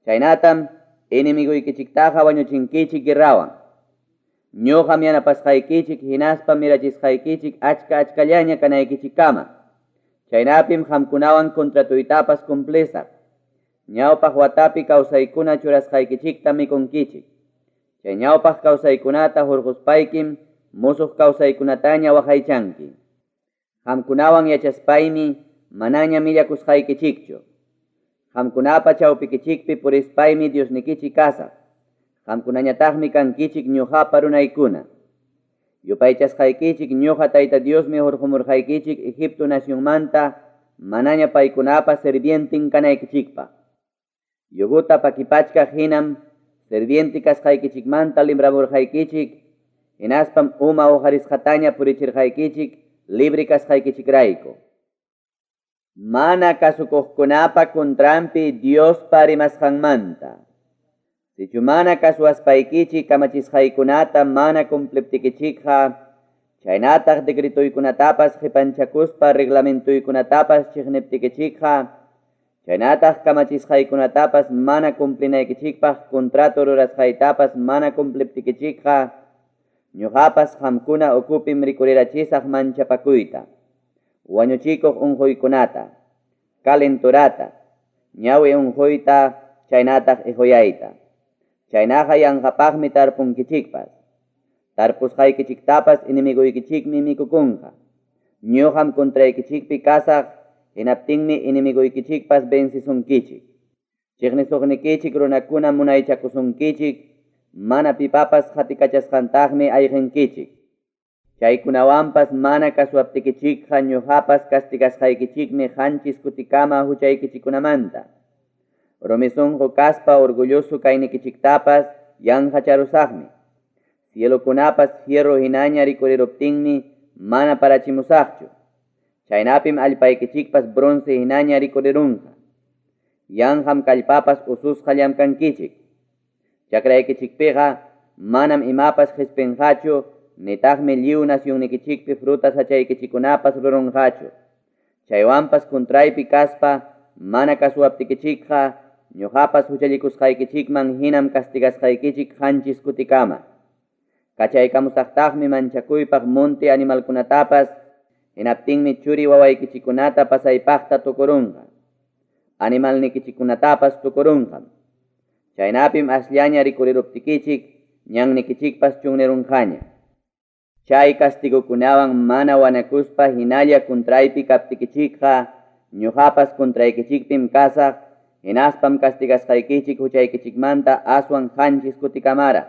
A: Chaynatam inimiguykichiktaqa wañuchinkichik guerrawan. Ñuqam yanapasqaykichik hinaspa mirachisqaykichik achkallaña kanaykichikkama. Chaynapim qamkunawan kontratuytapas cumplesaq. Ñawpaq watapi kawsaykuna churasqaykichikta mikunkichik. Chay ñawpaq kawsaykunata hurquspaykim musuq kawsaykunataña waqaychanki. Hamkunawan yachaspaymi manaña millakusqaykichikchu. Hamkunapa chawpikichikpi purispaymi Diosnikichik kasaq. Hamkunañataqmi kankichik ñuqapa runaykuna. Yupaychasqaykichik ñuqa Tayta Diosmi hurqumurqaykichik Egipto nacionmanta manaña paykunapa sirvientin kanaykichikpaq. Yuguta pakipachkaq hinam sirvienti kasqaykichikmanta libramurqaykichik, hinaspam uma uharisqataña purichirqaykichik libre kasqaykichikrayku. Mana kasukuqkunapa kontrampi Diospa rimasqanmanta. Sichu mana kasuwaspaykichik kamachisqaykunata mana cumpliptikichikqa, chaynataq decretuykunatapas qipanchakuspa reglamentuykunatapas chiqniptikichikqa, chaynataq kamachisqaykunatapas mana cumplinaykichikpaq contrato rurasqaytapas mana cumpliptikichikqa, ñuqapas qamkuna ukupim rikurirachisaq manchapakuyta, wañuchikuq unquykunata, calenturata, ñawi unquyta, chaynataq ihuyayta. Chaynaqa yanqapaqmi tarpunkichikpas. Tarpusqaykichiktapas inimiguykichikmi mikukunqa. Ñuqam kontraykichikpi kasaq, hinaptinmi inimiguykichikpas bensisunkichik. Chiqnisuqnikichik runakuna munaychakusunkichik, mana pipapas qatikachasqantaqmi ayqinkichik. Chaykunawanpas mana kasuaptikichikqa ñuqapas castigasqaykichikmi qanchis kutikama huchaykichikunamanta. Rumisunqu kaspa orgulloso kaynikichiktapas yanqacharusaqmi. Cielokunapas fierro hinaña rikuriruptinmi mana parachimusaqchu. Chaynapim allpaykichikpas bronce hinaña rikurirunqa. Yanqam kallpapas ususqa llamkankichik. Chakraykichikpiqa manam imapas qispinqachu, nitaqmi lliw nacionnikichikpi frutas hachaykichikunapas rurunqachu. Chaywanpas kontraypi kaspa mana kasuaptikichikqa, ñuqapas huchallikusqaykichikman hinam castigasqaykichik qanchis kutikama. Kachaykamusaqtaqmi manchakuypaq monte animalkunatapas, hinaptinmi churi wawaykichikunata pasaypaqta tukurunqa. Animalnikichikunatapas tukurunqam. Chaynapim asllaña rikuriruptikichik, ñannikichikpas chungnirunqaña. Chay castigukunawan mana wanakuspa hinalla kontraypi kaptikichikqa, ñuqapas kontraykichikpim kasaq, hinaspam castigasqaykichik huchaykichikmanta aswan qanchis kutikamara.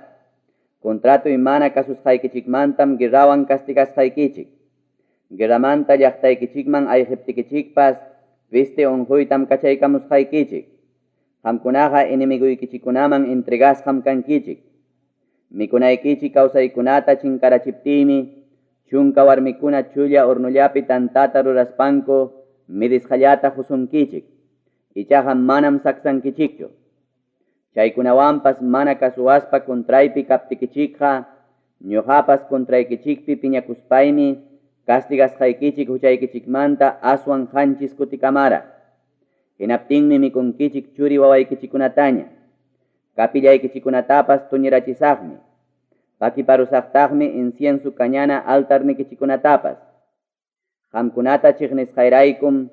A: Contratoy mana kasusqaykichikmantam guerrawan castigasqaykichik. Guerramanta llaqtaykichikman ayqiptikichikpas, viste unquytam kachaykamusqaykichik. Qamkunaqa inimiguykichikunaman entregasqam kankichik. Mikunaykichik kawsaykunata chinkarachiptiymi, chunka warmikuna chulla hornullapi tantata ruraspanku, midisqallata husunkichik. Ichaqa manam saksankichikchu. Chaykunawanpas mana kasuwaspa kontraypi kaptikichikqa, ñuqapas kontraykichikpi piñakuspaymi, castigasqaykichik huchaykichikmanta aswan qanchis kutikamara. Hinaptinmi mikunkichik churi wawaykichikunataña. Kapillaykichikunatapas tuñirachisaqmi. Pakiparusaqtaqmi incienso cañana altarnikichikunatapas. Qamkunata chiqnisqayraykum,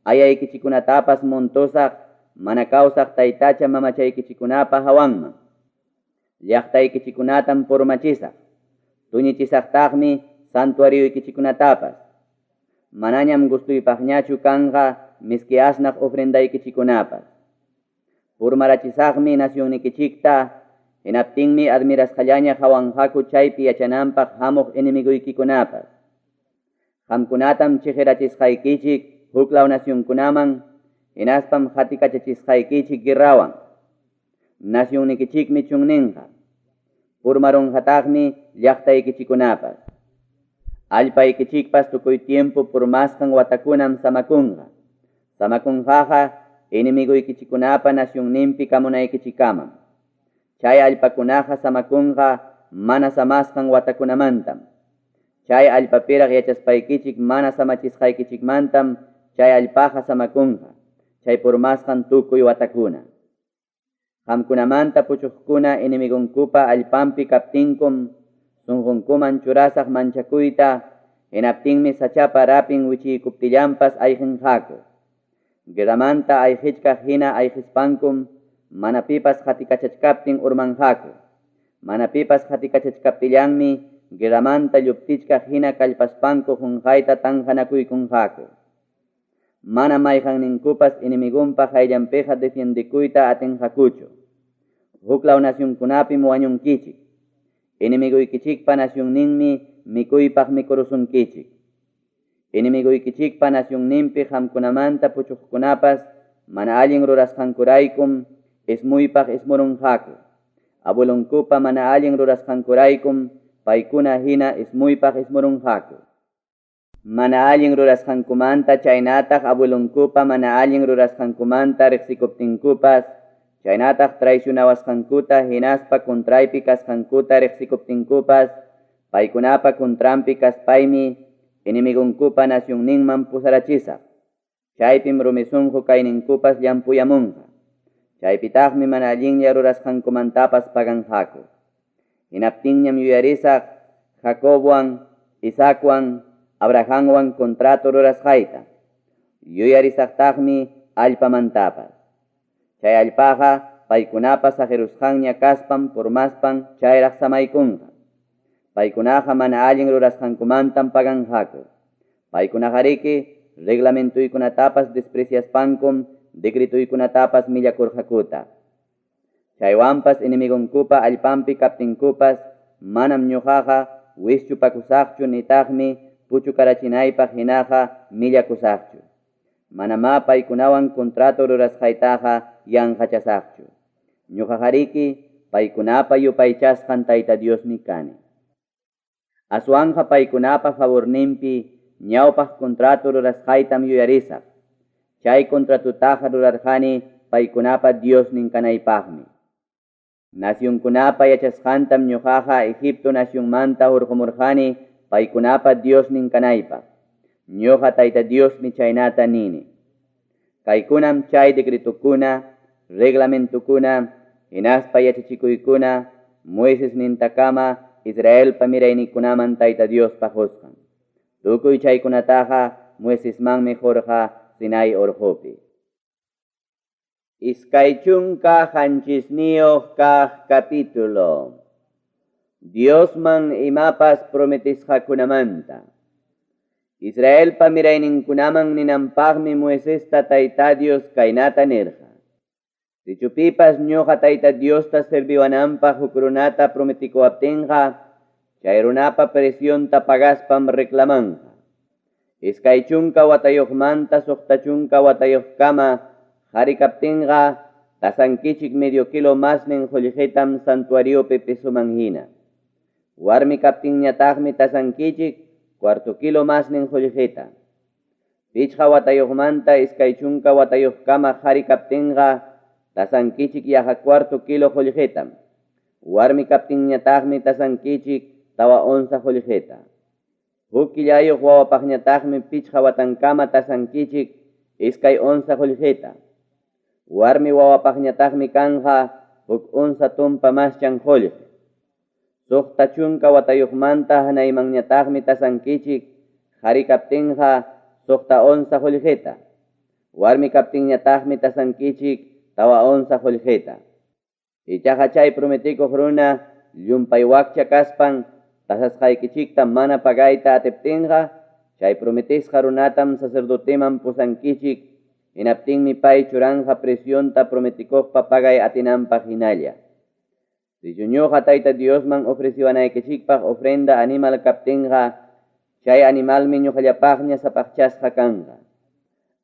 A: ayaykichikunatapas montusaq, mana kawsaq taytacha mamachaykichikunapa hawanman. Llaqtaykichikunatam purmachisaq. Tuñichisaqtaqmi santuariyuykichikunatapas. Manañam gustuypaqñachu kanqa miski asnaq ofrendaykichikunapas. Purmarachisaqmi nacionnikichikta, hinaptinmi admirasqallaña hawanqaku chaypi yachananpaq hamuq inimiguykicunapas. Qamkunatam chiqirachisqaykichik huklaw nacionkunaman, hinaspam qatikachachisqaykichik guerrawan. Nacionnikichikmi chunninqa. Purmarunqataqmi llaqtaykichikunapas. Allpaykichikpas tukuy tiempo purmasqan watakunam samakunqa. Samakunqaqa inimiguykichikunapa nacionninpi kamunaykichikaman. Chay allpakunaqa samakunqa mana samasqan watakunamantam. Chay allpapiraq yachaspaykichik mana samachisqaykichikmantam chay allpaqa samakunqa. Chay purmasqan tukuy watakuna. Qamkunamanta puchuqkuna inimigunkupa allpampi kaptinkum, sunqunkuman churasaq manchakuyta, hinaptinmi sachapa rapin wichiykuptillampas ayqinqaku. Guerramanta ayqichkaq hina ayqispankum, manapipas qatikachachkaptin urmanqaku. Manapipas qatikachachkaptillanmi guerramanta lluptichka hina kallpaspanku hunqayta tanqanakuykunqaku. Mana mayqan ninkupas inimigunpa hayllanpiqa defendikuyta atinqakuchu. Huklaw nacionkunapi wañunkichik. Inimiguykichikpa nacionninmi mikuypaq mikurusunkichik. Inimiguykichikpa nacionninpi hamkunamanta puchukkunapas mana allin rurasqankuraykum ismuypaq ismurunqaku. Abuelunkupa mana allin rurasqankuraykum paykuna hina ismuypaq ismurunqaku. Mana allin rurasqankumanta chaynataq abuelunkupa mana allin rurasqankumanta riqsikuptinkupas chaynataq traicionawasqankuta hinaspa kontraypi kasqankuta riqsikuptinkupas paykunapa kontrampi kaspaymi inimigunkupa nacionninman pusarachisaq. Chaypim rumisunqu kayninkupas llampuyamunqa. Chaypitaqmi mana allinlla rurasqankumantapas paganqaku. Hinaptinñam yuyarisaq Jacobwan, Isaacwan, Abrahamwan contrato rurasqayta. Yuyarisaqtaqmi allpamantapas. Chay allpaqa paykunapas ajerusqanña kaspan pormaspan chayraq samaykunqa. Paykunaqa mana allin rurasqankumantam paganqaku. Paykunaqariki reglamentuykunatapas despreciaspankum decretuykunatapas millakurqakuta. Chaywanpas inimigunkupa allpampi kaptinkupas manam ñuqaqa wischupakusaqchu nitaqmi puchukarachinaypaq hinaqa millakusaqchu. Manama paykunawan contrato rurasqaytaqa yanqachasaqchu. Ñuqaqariki paykunapa yupaychasqan Tayta Diosmi kani. Aswanqa paykunapa favorninpi ñawpaq contrato rurasqaytam yuyarisaq. Chay contratutaqa rurarqani paykunapa Diosnin kanaypaqmi. Nacionkunapa yachasqantam ñuqaqa Egipto nacionmanta hurqumurqani paykunapa Diosnin kanaypaq. Ñuqa Tayta Diosmi chaynata nini. Kaykunam chay decretukuna, reglamentukuna, hinaspa yachachikuykuna, Moises nintakama Israelpa mirayninkunaman Tayta Dios pajusqan. Tukuy chaykunataqa Moisesmanmi jorqa Sinai urqupi. Iskaychunka hanchisniyuq kaq capítulo. Diosman imapas prometisqakunamanta. Israelpa mirayninkunaman ninanpaqmi Moisesta Tayta Dios kaynata nirqa. Sichupipas ñuqa Tayta Diosta serviwananpaq huk runata prometikuwaptinqa chay runapa presionta pagaspam reclamanqa. Iskaychunka watayuqmanta suqtachunka watayuqkama harikaptinqa tasankichik medio kilo masnin qullqitam santuariopi pesuman hina. Warmi kaptinñataqmi tasankichik cuarto kilo masnin qullqita. Pichqa watayuqmanta iskaychunka watayuqkama harikaptinqa tasankichik yaqa cuarto kilo qullqitam. Warmi kaptinñataqmi tasankichik tawa onza qullqita. Huk killayuq wawapaqñataqmi pichqa watankama tasankichik iskay onza qullqita. Warmi wawapaqñataqmi kanqa huk onza tumpa maschan qullqi. Suqta chunka watayuqmanta hanaymanñataqmi tasankichik harikaptinqa suqta onza qullqita. Warmi kaptinñataqmi tasankichik tawa onza qullqita. Ichaqa chay prometikuq runa llumpay wakcha kaspan tasasqaykichikta mana pagayta atiptinqa chay prometisqa runatam sacerdoteman pusankichik hinaptinmi pay churanqa presionta prometikuqpa pagay atinanpaq hinalla. Sichuñuqa Tayta Diosman ofreciwanaykichikpaq ofrenda animal kaptinqa chay animalmi ñuqallapaqña sapaqchasqa kanqa.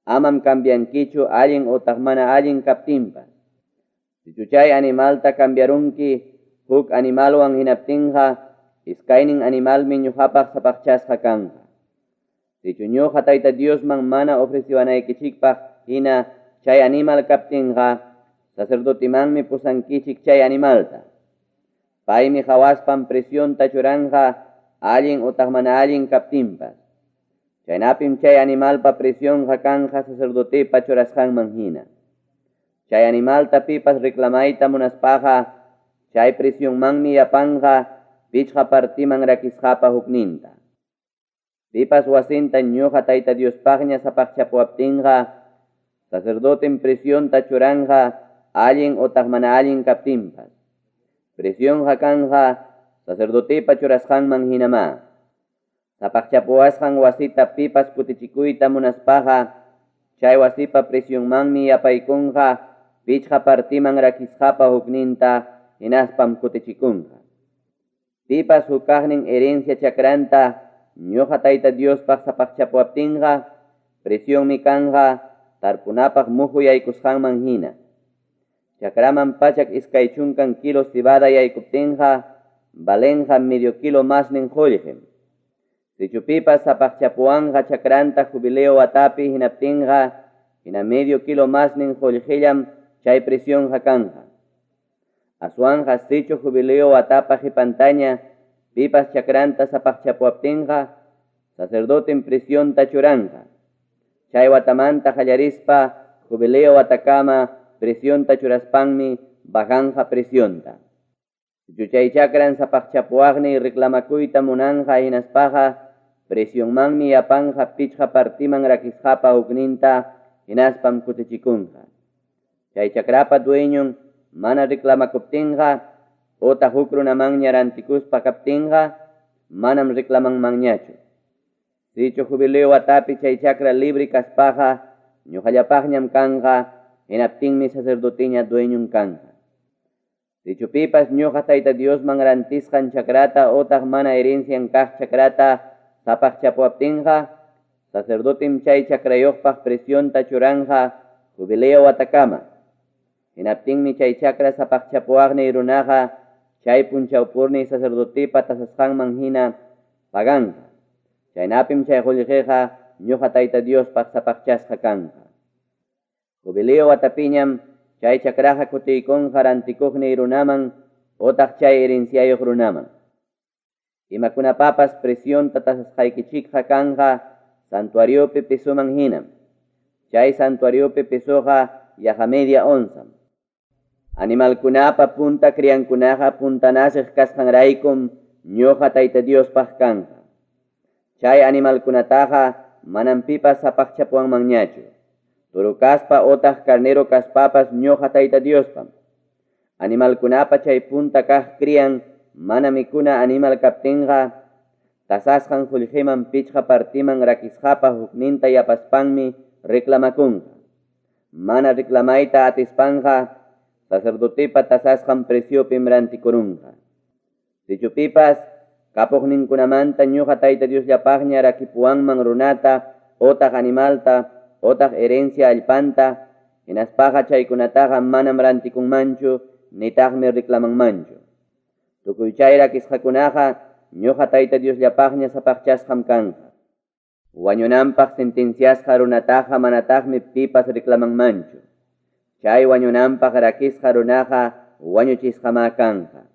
A: Amam cambiankichu allin utaq mana allin kaptinpas. Sichu chay animalta cambiarunki huk animalwan hinaptinqa iskaynin animalmi ñuqapaq sapaqchasqa kanqa. Sichu ñuqa Tayta Diosman mana ofreciwanaykichikpaq hina chay animal kaptinqa sacerdotemanmi pusankichik chay animalta. Paymi hawaspan presionta churanqa allin utaq mana allin kaptinpas. Chaynapim chay animalpa presionqa kanqa sacerdotepa churasqanman hina. Chay animalta pipas reclamayta munaspaqa chay presionmanmi yapanqa pichqa partiman rakisqapa hukninta. Pipas wasinta ñuqa Tayta Diospaqña sapaqchapuaptinqa sacerdoten presionta churanqa allin utaq mana allin kaptinpas. Presionqa kanqa sacerdotepa churasqanman hinama. Sapaqchapuasqan wasita pipas kutichikuyta munaspaqa, chay wasipa presionmanmi yapaykunqa, pichqa partiman rakisqapa hukninta hinaspam kutichikunqa. Pipas hukaqnin herencia chakranta, ñuqa Tayta Diospaq sapaqchapuaptinqa, presionmi kanqa, tarpunapaq muhu yaykusqanman hina. Chakraman pachak iskay chunkan kilo cebada yaykuptinqa, valenqa medio kilo masnin qullqim. Sichupipas sapaqchapuanqa chakranta jubileo watapi hinaptinqa, hina medio kilo masnin qullqillam chay presionqa kanqa. Aswanqa sichu jubileo watapa hipantaña, pipas chakranta sapaqchapuaptinqa, sacerdoten presionta churanqa. Chay watamanta qallarispa, jubileo watakama presionta churaspanmi bajanqa presionta. Chay chakran sapaqchapuaqni reclamakuyta munanqa hinaspaqa, presionmanmi yapanqa pichqa partiman rakisqapa hukninta hinaspam kutichikunqa. Chay chakrapa dueñon mana reclamakuptinqa, ota huk runamanña rantikuspa kaptinqa, manam reclamanmanñachu. Sichu jubileo watapi chay chakra libre kaspaqa, ñuqallapaqñam kanqa, hinaptinmi sacerdoteña dueñon kanqa. Sichupipas ñuqa Tayta Diosman rantisqan chakrata otaq mana herencian kaq chakrata sapaqchapuaptinqa, sacerdotem chay chakrayuqpaq presionta churanqa jubileo watakama. Hinaptinmi chay chakra sapaqchapuaqni runaqa, chay punchawpurni sacerdotepa tasasqanman hina paganqa. Chaynapim chay qullqiqa ñuqa Tayta Diospaq sapaqchasqa kanqa. Jubileo watapiñam chay chakraqa kutiykunqa rantikuqni runaman, otaq chay herenciayuq runaman. Imakunapapas presionta tasasqaykichikqa kanqa santuariopi pesuman hinam. Chay santuariopi pesuqa yaqa media onzam. Animalkunapa punta criankunaqa puntanasiq kasqanraykum ñuqa Tayta Diospaq kanqa. Chay animalkunataqa manam pipas sapaqchapuanmanñachu. Toro kaspa otaq carnero kaspapas ñuqa Tayta Diospam. Animalkunapa chay punta kaq crian mana mikuna animal kaptinqa, tasasqan qullqiman pichqa partiman rakisqapa hukninta yapaspanmi reclamakunqa. Mana reclamayta atispanqa, sacerdotepa tasasqan presiopim rantikurunqa. Sichupipas, kapuqninkunamanta ñuqa Tayta Diosllapaqña rakipuwanman runata, otaq animalta, otaq herencia allpanta, hinaspaqa chaykunataqa manam rantikunmanchu, nitaqmi reclamanmanchu. Tukuy chay rakisqakunaqa ñuqa Tayta Diosllapaqña sapaqchasqam kanqa. Wañunanpaq sentenciasqa runataqa manataqmi pipas reclamanmanchu. Chay wañunanpaq rakisqa runaqa wañuchisqama kanqa.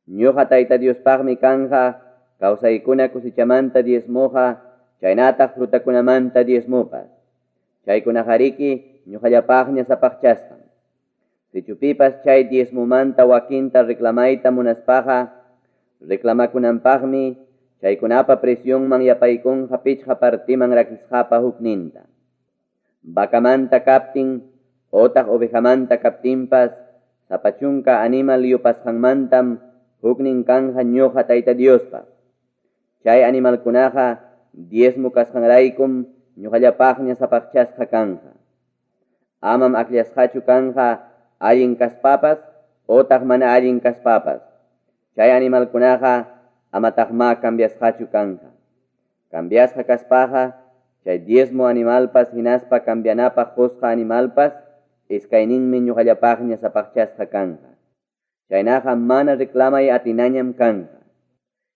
A: Ñuqa Tayta Diospaqmi kanqa, kawsaykuna kusichamanta diezmoqa, chaynataq frutakunamanta diezmopas. Chaykunaqariki ñuqallapaqña sapaqchasqam. Sichupipas chay diezmomanta wakinta reclamayta munaspaqa, reclamakunanpaqmi chaykunapa presionman yapaykunqa pichqa partiman rakisqapa hukninta. Vakamanta kaptin, otaq ovejamanta kaptinpas, sapachunka animal yupasqanmantam huknin kanqa ñuqa Tayta Diospa. Chay animalkunaqa diezmo kasqanraykum ñuqallapaqña sapaqchasqa kanqa. Amam akllashqachu kanqa allin kaspapas, otaq mana allin kaspapas. Chay animalkunaqa amataqma cambiasqachu kanqa. Cambiasqa kaspaqa, chay diezmo animalpas hinaspa cambianapaq qusqa animalpas, iskayninmi ñuqallapaqña sapaqchasqa kanqa. Chaynaqa mana reclamay atinañam kanqa.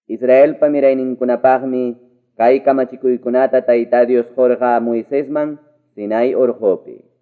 A: Israelpa mirayninkunapaqmi kay kamachikuykunata Tayta Dios jorqa Moisesman Sinai urqupi.